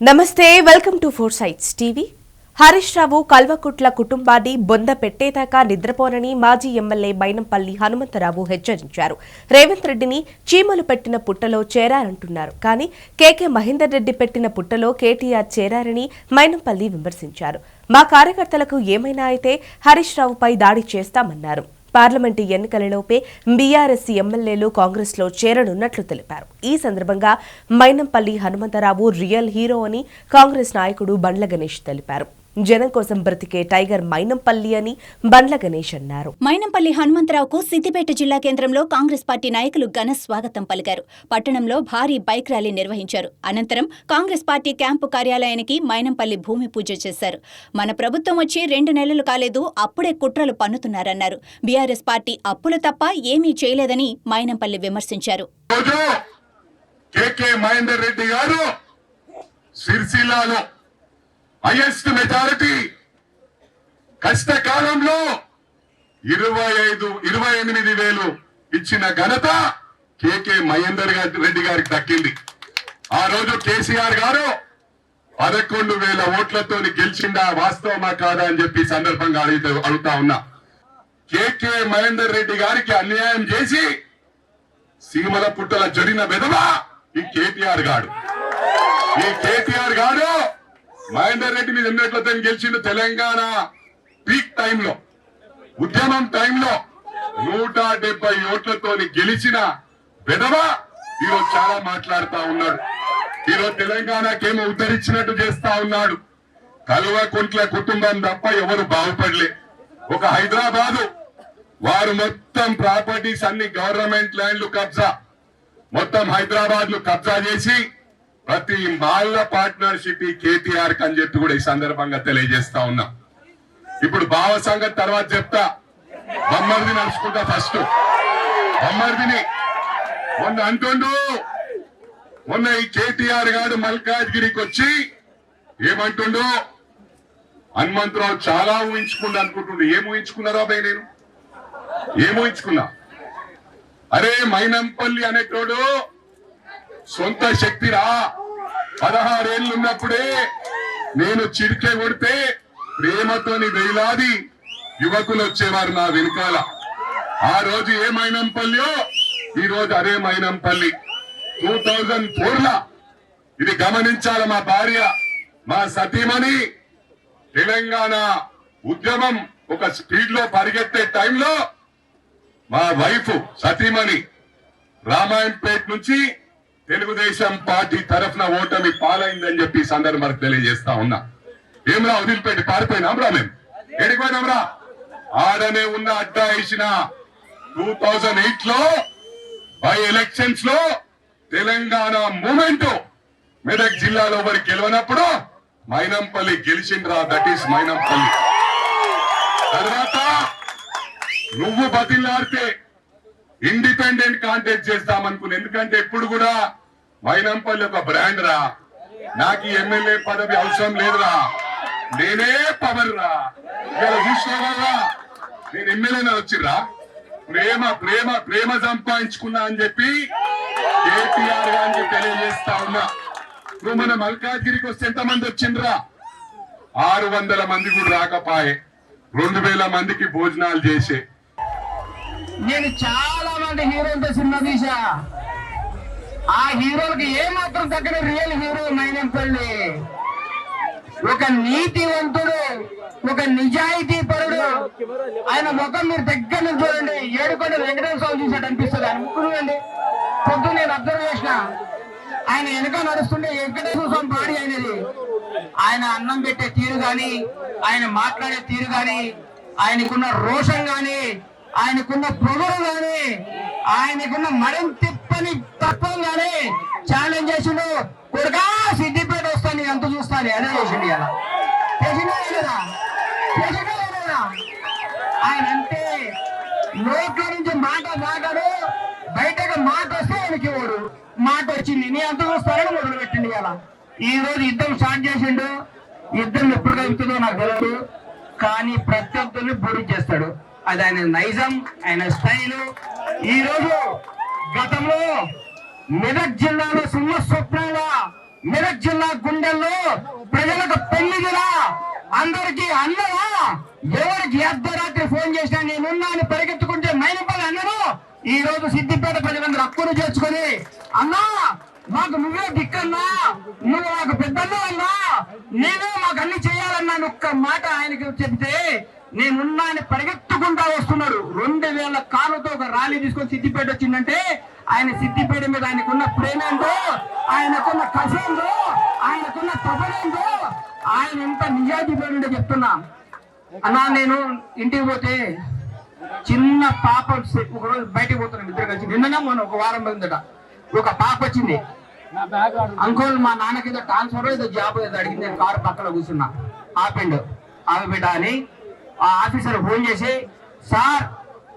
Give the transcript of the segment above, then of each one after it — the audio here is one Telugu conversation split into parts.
నమస్తే welcome to four sites TV. Harish Rao Kalvakuntla కుటుంబాన్ని బొంద పెట్టేదాకా నిద్రపోనని మాజీ ఎమ్మెల్యే మైనంపల్లి హనుమంతరావు హెచ్చరించారు. రేవంత్ రెడ్డిని చీమలు పెట్టిన పుట్టలో చేరారంటున్నారు. కానీ కేకే మహేందర్ రెడ్డి పెట్టిన పుట్టలో కేటీఆర్ చేరారని మైనంపల్లి విమర్శించారు. మా కార్యకర్తలకు ఏమైనా అయితే హరీష్ రావుపై దాడి చేస్తామన్నారు. పార్లమెంటు ఎన్నికలలోపే బీఆర్ఎస్ ఎమ్మెల్యేలు కాంగ్రెస్ లో చేరనున్నట్లు తెలిపారు. ఈ సందర్భంగా మైనంపల్లి హనుమంతరావు రియల్ హీరో అని కాంగ్రెస్ నాయకుడు బండ్ల గణేష్ తెలిపారు. జనం కోసం బ్రతికే టైగర్ మైనంపల్లి అని బండ్ల గణేష్ అన్నారు. మైనంపల్లి హనుమంతరావుకు సిద్దిపేట జిల్లా కేంద్రంలో కాంగ్రెస్ పార్టీ నాయకులు ఘన స్వాగతం పలికారు. పట్టణంలో భారీ బైక్ ర్యాలీ నిర్వహించారు. అనంతరం కాంగ్రెస్ పార్టీ క్యాంపు కార్యాలయానికి మైనంపల్లి భూమి పూజ చేశారు. మన ప్రభుత్వం వచ్చి 2 నెలలు కాలేదు, అప్పుడే కుట్రలు పన్నుతున్నారన్నారు. బీఆర్ఎస్ పార్టీ అప్పులు తప్ప ఏమీ చేయలేదని మైనంపల్లి విమర్శించారు. హైయెస్ట్ మెజారిటీ కష్టకాలంలో 28,000 ఇచ్చిన ఘనత కేకే మహేందర్ రెడ్డి గారికి దక్కింది. ఆ రోజు కేసీఆర్ గారు 11,000 ఓట్లతో గెలిచిందా, వాస్తవమా కాదా అని చెప్పి సందర్భంగా అడుగుతా ఉన్నా. కేకే మహేందర్ రెడ్డి గారికి అన్యాయం చేసి సీమల పుట్టల జరిగిన విధవా ఈ కేటీఆర్ గారు. ఈ కేటీఆర్ గారు మహేందర్ రెడ్డి మీద ఎన్నట్లతో గెలిచిండు. తెలంగాణ పీక్ టైంలో, ఉద్యమం టైంలో 170 ఓట్లతో గెలిచిన విధవా ఈరోజు చాలా మాట్లాడుతా ఉన్నాడు. ఈరోజు తెలంగాణకేమో ఉద్ధరించినట్టు చేస్తా ఉన్నాడు. కల్వకుంట్ల కుటుంబం తప్ప ఎవరు బాగుపడలే. ఒక హైదరాబాదు వారు మొత్తం ప్రాపర్టీస్ అన్ని గవర్నమెంట్ ల్యాండ్లు కబ్జా, మొత్తం హైదరాబాద్ లు కబ్జా చేసి ప్రతి మాల్ల పార్ట్నర్షిప్ కేటీఆర్ అని చెప్పి కూడా ఈ సందర్భంగా తెలియజేస్తా ఉన్నా. ఇప్పుడు భావ సంగతి తర్వాత చెప్తా, బొమ్మర్ది నడుచుకుంటా. ఫస్ట్ బొమ్మర్దిని మొన్న అంటుండు, మొన్న ఈ కేటీఆర్ గారు మల్కాజ్గిరికి వచ్చి ఏమంటుండు, హనుమంతరావు చాలా ఊహించుకుంటా అనుకుంటుండే. ఏం ఊహించుకున్నారా భయ్? నేను ఏం ఊహించుకున్నా? అరే మైనంపల్లి అనేటోడు సొంత శక్తిరా. 16 ఏళ్ళు ఉన్నప్పుడే నేను చిరికే కొడితే ప్రేమతోని వేలాది యువకులు వచ్చేవారు నా వెనుకాల. ఆ రోజు ఏ మైనంపల్లియో ఈ రోజు అదే మైనంపల్లి. 2004 ఇది గమనించాల. మా భార్య, మా సతీమణి తెలంగాణ ఉద్యమం ఒక స్పీడ్ లో పరిగెత్తే టైంలో మా వైఫ్ సతీమణి రామాయంపేట నుంచి తెలుగుదేశం పార్టీ తరఫున ఓటమి పాలైందని చెప్పి సందర్భంగా తెలియజేస్తా ఉన్నా. ఏమరా వదిలిపెట్టి పారిపోయినాంరా? మేము ఎడిపోయినాంరా? ఆడనే ఉన్న అడ్డా వేసిన 2008 లో బై ఎలక్షన్స్ లో తెలంగాణ మూమెంట్ మెదక్ జిల్లాలో వారి గెలవనప్పుడు మైనంపల్లి గెలిచిండ్రా. That is Mynampally. తర్వాత నువ్వు బతిలాడితే ఇండిపెండెంట్ కాంటెస్ట్ చేస్తామనుకున్నా. ఎందుకంటే ఎప్పుడు కూడా మైనంపల్లి ఒక బ్రాండ్ రా. నాకు ఎమ్మెల్యే పదవి అవసరం లేదురా, నేనే పవర్ రా. ఇలా చూసుకోవాలా, నేను ఎమ్మెల్యేనా వచ్చిర్రా? ప్రేమ ప్రేమ ప్రేమ సంపాదించుకున్నా అని చెప్పి కేటీఆర్ గారికి తెలియజేస్తా ఉన్నా. నువ్వు మన మల్కాజ్గిరికి వస్తే ఎంతమంది వచ్చిండ్రా? 600 మంది కూడా రాకపాయే. 2000 మందికి భోజనాలు చేసే. నేను చాలా మంది హీరోలతో సినిమా తీసా. ఆ హీరోలకి ఏమాత్రం తగ్గని రియల్ హీరో మైనంపల్లి. ఒక నీతివంతుడు, ఒక నిజాయితీ పరుడు. ఆయన ముఖం మీరు దగ్గర నుంచి చూడండి, ఏడుకొండ వెంకటేశ్వర స్వామి చూసాడు అనిపిస్తుంది. ఆయన ముక్కు చూడండి. పొద్దున్న నేను అబ్జర్వ్ చేసిన, ఆయన వెనక నడుస్తుంటే వెంకటేశ్వర స్వామి బాడీ అయినది. ఆయన అన్నం పెట్టే తీరు గాని, ఆయన మాట్లాడే తీరు గాని, ఆయనకున్న రోషం గాని, ఆయనకున్న పొగరు గాని, ఆయనకున్న మరం తిప్పని తత్వం గాని ఛాలెంజ్ చేసిండు. కొడుకా సిద్దిపేట వస్తాను, ఎంత చూస్తాను అదే చేసిండు. ఇలా చేసిందా లేదా? చేసిందా లేదా? ఆయన అంటే నోట్ల నుంచి మాట మాట్లాడు, బయటకు మాట వస్తే ఆయనకి ఇవ్వడు. మాట వచ్చింది, నీ అంత చూస్తారని మొదలు పెట్టిండు. ఇలా ఈ రోజు యుద్ధం స్టార్ట్ చేసిండు. యుద్ధం ఎప్పుడు కలుగుతుందో నాకు తెలియదు, కానీ ప్రత్యర్థుల్ని బొడి చేస్తాడు. అది ఆయన నైజం, ఆయన స్టైలు. ఈ రోజు గతంలో మెదక్ జిల్లాలో సింహ స్వప్నంగా మెదక్ జిల్లా గుండెల్లో ప్రజలకు పెళ్లిదిలా, అందరికీ అన్నదా. ఎవరికి అర్ధరాత్రి ఫోన్ చేసినా నేనున్నా అని పరిగెత్తుకుంటే మైనపల్లి అన్నను ఈ రోజు సిద్దిపేట ప్రజలందరూ హక్కును చేర్చుకొని, అన్నా మాకు నువ్వే దిక్కన్నా, నువ్వు మాకు పెద్దన్నా అన్నా, నేనే మాకు అన్ని చేయాలన్నా ఒక్క మాట ఆయనకి చెప్తే నేనున్నా అని పరిగెత్తుకుంటా వస్తున్నాడు. 2000 కారుతో ఒక ర్యాలీ తీసుకొని సిద్దిపేట వచ్చిందంటే ఆయన సిద్దిపేట మీద ఆయనకున్న ప్రేమేందో, ఆయనకున్న కసేందో, ఆయనకున్న తపనేందో, ఆయన ఎంత నిజాయితీ పేరుండే చెప్తున్నా. అన్నా నేను ఇంటికి పోతే చిన్న పాప ఒకరోజు బయటకు పోతున్నాం ఇద్దరు కలిసి, నిన్ననే మొన్న ఒక వారం పోయిందట. ఒక పాప వచ్చింది, అంకుల్ మా నాన్నకి ఏదో ట్రాన్స్ఫర్ ఏదో జాబ్ ఏదో అడిగింది, నేను కారు పక్కన కూర్చున్నా. ఆపిండు, ఆమె బిడ్డ అని ఆ ఆఫీసర్ ఫోన్ చేసి, సార్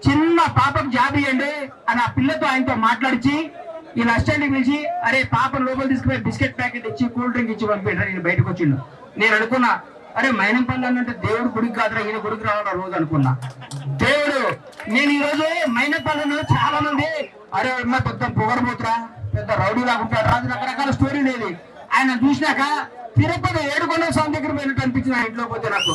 చిన్న పాపకు జాబ్ ఇవ్వండి అని ఆ పిల్లతో ఆయనతో మాట్లాడిచి ఇలా అసిస్టెంట్కి పిలిచి, అరే పాపను లోపల తీసుకుపోయి బిస్కెట్ ప్యాకెట్ ఇచ్చి కూల్ డ్రింక్ ఇచ్చి పంపిండ్రా. నేను బయటకు వచ్చిండు. నేను అనుకున్నా, అరే మైనంపల్లి అన్నంటే దేవుడు గుడికి కాదురా, ఈయన గుడికి రావాలా రోజు అనుకున్నా. దేవుడు నేను ఈ రోజు మైనంపల్లి చాలా మంది అరే అమ్మ పెద్ద పొగరబోతురా, పెద్ద రౌడీ లాగుంటాడు రాజు, రకరకాల స్టోరీ లేదు. ఆయన చూసినాక తిరుపతి 7 కొండల స్వామి దగ్గర పోయినట్టు అనిపించింది. ఆ ఇంట్లో పోతే నాకు